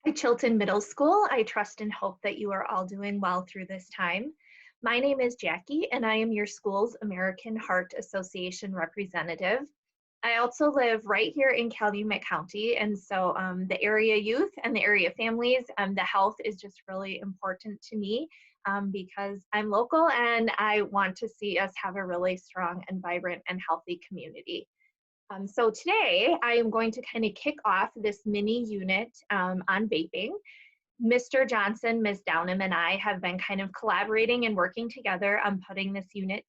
Hi, Chilton Middle School. I trust and hope that you are all doing well through this time. My name is Jackie, and I am your school's American Heart Association representative. I also live right here in Calumet County, and so the area youth and the area families, the health is just really important to me because I'm local and I want to see us have a really strong and vibrant and healthy community. So today I am going to kind of kick off this mini unit on vaping. Mr. Johnson, Ms. Downham, and I have been kind of collaborating and working together on putting this unit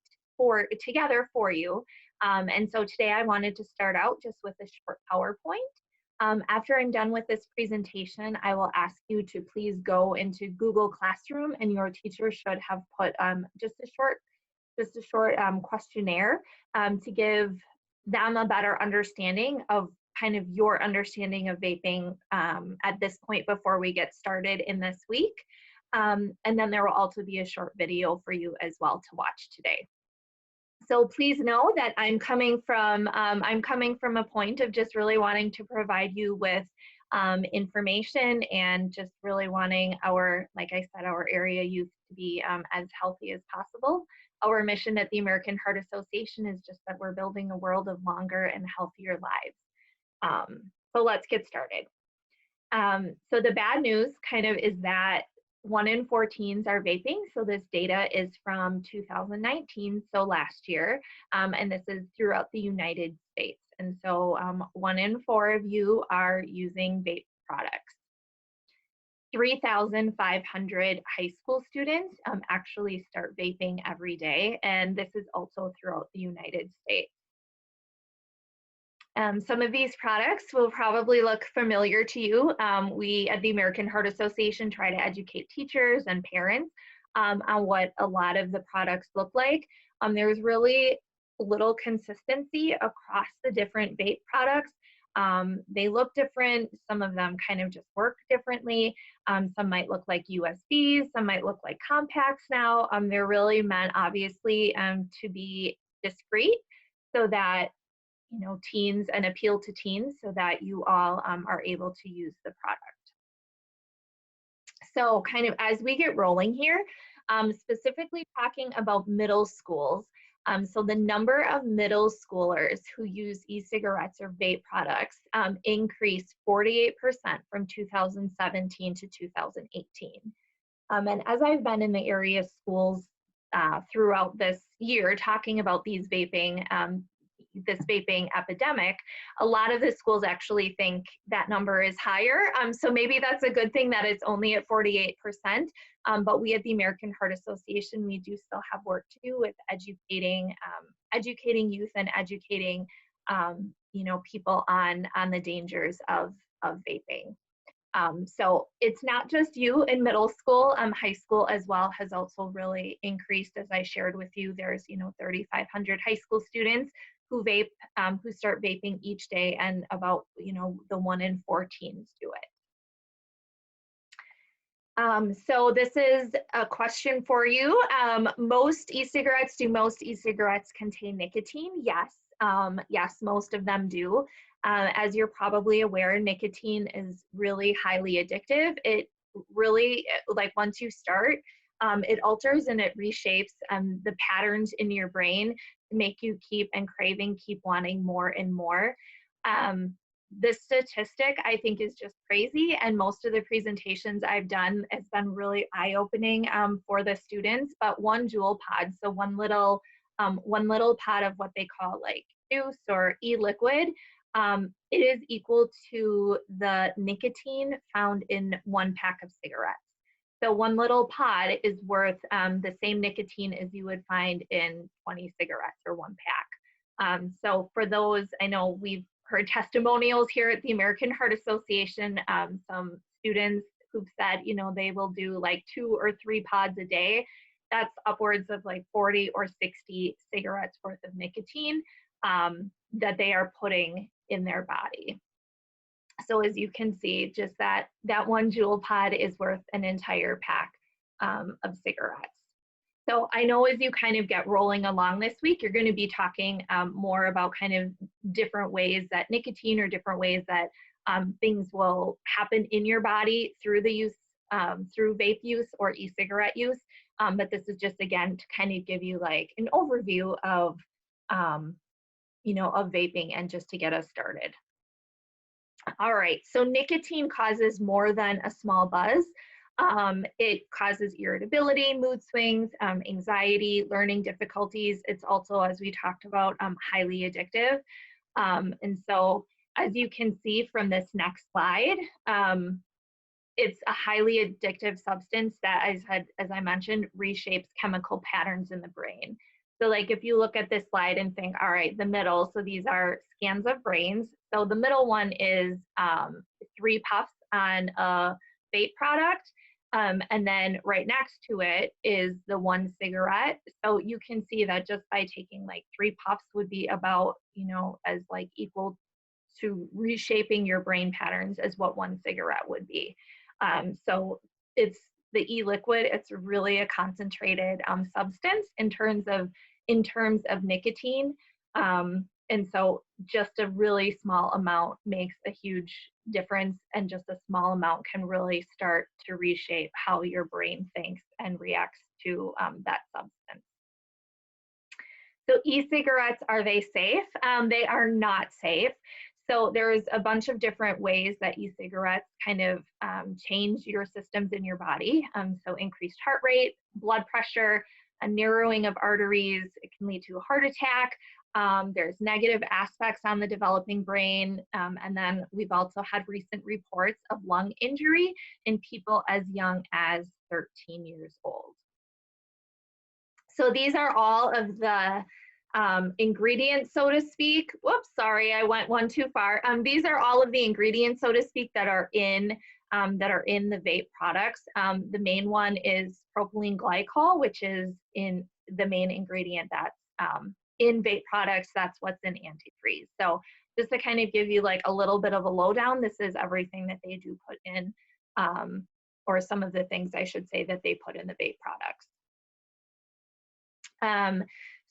together for you. And so today I wanted to start out just with a short PowerPoint. After I'm done with this presentation, I will ask you to please go into Google Classroom, and your teacher should have put just a short questionnaire to give them a better understanding of kind of your understanding of vaping at this point before we get started in this week. And then there will also be a short video for you as well to watch today. So please know that I'm coming from a point of just really wanting to provide you with information and just really wanting like I said, our area youth to be as healthy as possible. Our mission at the American Heart Association is just that we're building a world of longer and healthier lives. So let's get started. So the bad news kind of is that 1 in 4 teens are vaping. So this data is from 2019, so last year, and this is throughout the United States. And so 1 in 4 of you are using vape products. 3,500 high school students actually start vaping every day, and this is also throughout the United States. Some of these products will probably look familiar to you. We at the American Heart Association try to educate teachers and parents on what a lot of the products look like. There's really little consistency across the different vape products. They look different. Some of them kind of just work differently. Some might look like USBs, some might look like compacts now. They're really meant, obviously, to be discreet so that teens and appeal to teens so that you all are able to use the product. So kind of as we get rolling here, specifically talking about middle schools, so the number of middle schoolers who use e-cigarettes or vape products increased 48% from 2017 to 2018. And as I've been in the area schools throughout this year talking about this vaping epidemic, a lot of the schools actually think that number is higher. So maybe that's a good thing that it's only at 48%. But we at the American Heart Association, we do still have work to do with educating youth and educating people on the dangers of vaping. So it's not just you in middle school, high school as well has also really increased. As I shared with you, there's 3,500 high school students who vape, who start vaping each day, and about the 1 in 4 teens do it. So this is a question for you. Do most e-cigarettes contain nicotine? Yes, yes, most of them do. As you're probably aware, nicotine is really highly addictive. It really, like once you start, it alters and it reshapes the patterns in your brain to make you keep wanting more and more. This statistic I think is just crazy, and most of the presentations I've done has been really eye-opening for the students. But 1 Juul pod, so one little pod of what they call like juice or e-liquid, it is equal to the nicotine found in 1 pack of cigarettes. So 1 little pod is worth the same nicotine as you would find in 20 cigarettes or 1 pack. So for those, I know we've heard testimonials here at the American Heart Association, some students who've said, they will do like 2 or 3 pods a day. That's upwards of like 40 or 60 cigarettes worth of nicotine that they are putting in their body. So as you can see, just that 1 Juul pod is worth an entire pack of cigarettes. So I know as you kind of get rolling along this week, you're going to be talking more about kind of different ways that nicotine or different ways that things will happen in your body through the use, through vape use or e-cigarette use. But this is just, again, to kind of give you like an overview of, of vaping and just to get us started. All right, so nicotine causes more than a small buzz. It causes irritability, mood swings, anxiety, learning difficulties. It's also, as we talked about, highly addictive. And so, as you can see from this next slide, it's a highly addictive substance that, as I mentioned, reshapes chemical patterns in the brain. So like if you look at this slide and think, all right, the middle, so these are scans of brains. So the middle one is 3 puffs on a vape product. And then right next to it is the 1 cigarette. So you can see that just by taking like 3 puffs would be about, as like equal to reshaping your brain patterns as what 1 cigarette would be. So it's the e-liquid, it's really a concentrated substance in terms of nicotine. And so just a really small amount makes a huge difference, and just a small amount can really start to reshape how your brain thinks and reacts to that substance. So e-cigarettes, are they safe? They are not safe. So there's a bunch of different ways that e-cigarettes kind of change your systems in your body. So increased heart rate, blood pressure, a narrowing of arteries. It can lead to a heart attack. There's negative aspects on the developing brain. And then we've also had recent reports of lung injury in people as young as 13 years old. So these are all of the ingredients, so to speak. Whoops, sorry, I went one too far. These are all of the ingredients, so to speak, that are in the vape products. The main one is propylene glycol, which is in the main ingredient that's in vape products. That's what's in antifreeze. So just to kind of give you like a little bit of a lowdown, this is everything that they do put in, or some of the things I should say that they put in the vape products.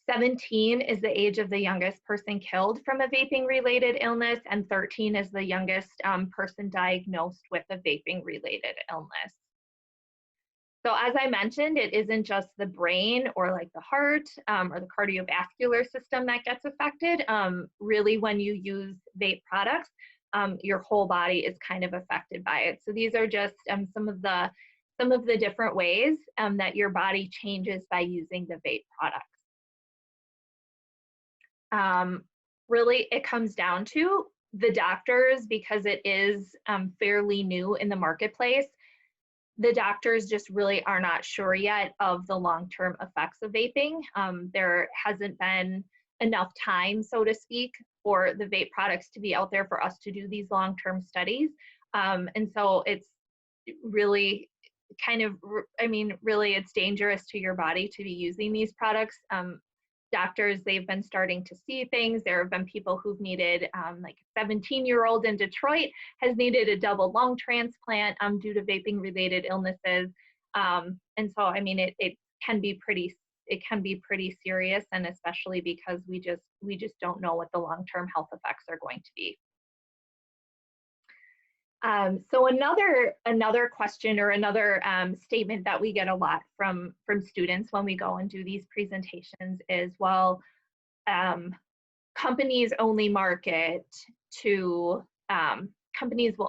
17 is the age of the youngest person killed from a vaping-related illness, and 13 is the youngest person diagnosed with a vaping-related illness. So as I mentioned, it isn't just the brain or like the heart or the cardiovascular system that gets affected. Really, when you use vape products, your whole body is kind of affected by it. So these are just some of the different ways that your body changes by using the vape products. Really, it comes down to the doctors, because it is fairly new in the marketplace. The doctors just really are not sure yet of the long-term effects of vaping. There hasn't been enough time, so to speak, for the vape products to be out there for us to do these long-term studies. And so it's really kind of, really it's dangerous to your body to be using these products. Doctors, they've been starting to see things. There have been people who've needed, like a 17-year-old in Detroit has needed a double lung transplant due to vaping-related illnesses. And so, it can be pretty serious, and especially because we just don't know what the long-term health effects are going to be. So another question or another statement that we get a lot from students when we go and do these presentations is, well, companies will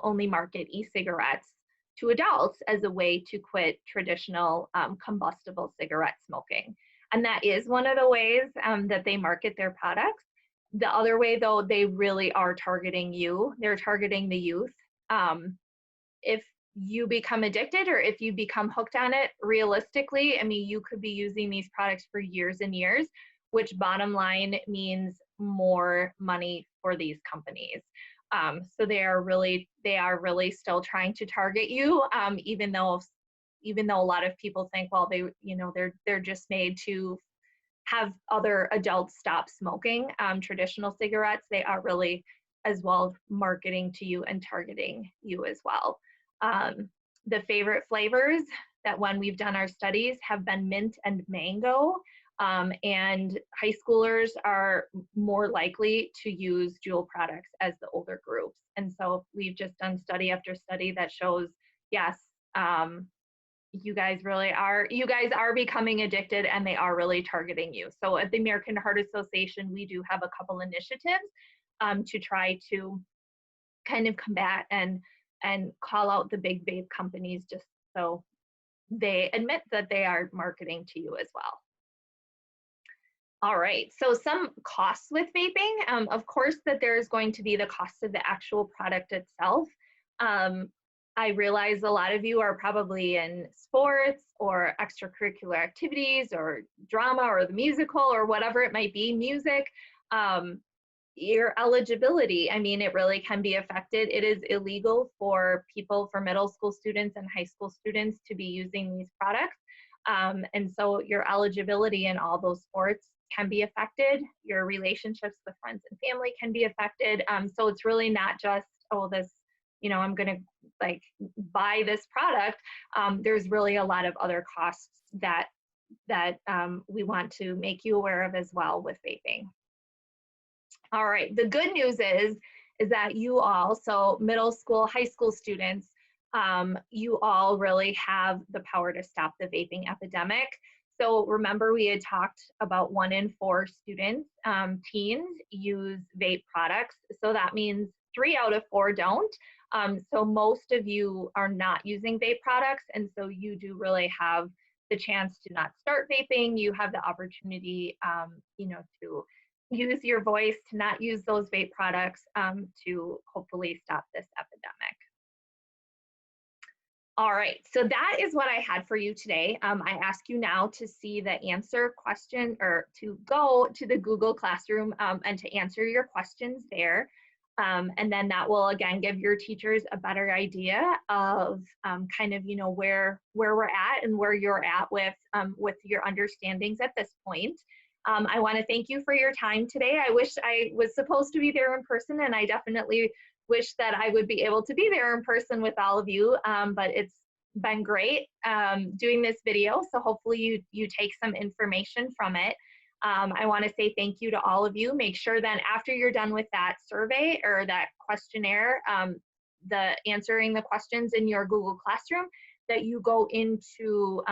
only market e-cigarettes to adults as a way to quit traditional combustible cigarette smoking. And that is one of the ways that they market their products. The other way, though, they really are targeting you. They're targeting the youth. If you become addicted or if you become hooked on it, realistically, you could be using these products for years and years, which bottom line means more money for these companies. So they are really still trying to target you, even though a lot of people think, well, they're just made to have other adults stop smoking traditional cigarettes. They are really as well marketing to you and targeting you as well. The favorite flavors that when we've done our studies have been mint and mango. and high schoolers are more likely to use juul products as the older groups. And so we've just done study after study that shows, yes, you guys are becoming addicted, and they are really targeting you. So at the American Heart Association, we do have a couple initiatives to try to kind of combat and call out the big vape companies, just so they admit that they are marketing to you as well. All right, so some costs with vaping. Of course that there is going to be the cost of the actual product itself. I realize a lot of you are probably in sports or extracurricular activities or drama or the musical or whatever it might be, music. Your eligibility, I mean, it really can be affected. It is illegal for middle school students and high school students to be using these products. And so your eligibility in all those sports can be affected. Your relationships with friends and family can be affected. So it's really not just, oh, this, I'm gonna like buy this product. There's really a lot of other costs that we want to make you aware of as well with vaping. All right, the good news is that you all, so middle school, high school students, you all really have the power to stop the vaping epidemic. So remember, we had talked about 1 in 4 students, teens, use vape products. So that means 3 out of 4 don't. So most of you are not using vape products, and so you do really have the chance to not start vaping. You have the opportunity, to use your voice, to not use those vape products, to hopefully stop this epidemic. All right, so that is what I had for you today. I ask you now to see the answer question, or to go to the Google Classroom and to answer your questions there. And then that will again give your teachers a better idea of kind of where we're at and where you're at with your understandings at this point. I want to thank you for your time today. I wish I was supposed to be there in person, and I definitely wish that I would be able to be there in person with all of you, but it's been great doing this video, so hopefully you take some information from it. I want to say thank you to all of you. Make sure then after you're done with that survey or that questionnaire, answering the questions in your Google Classroom, that you go into,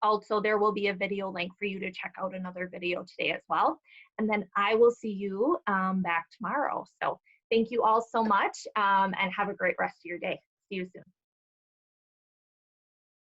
also there will be a video link for you to check out another video today as well. And then I will see you back tomorrow. So thank you all so much, and have a great rest of your day. See you soon.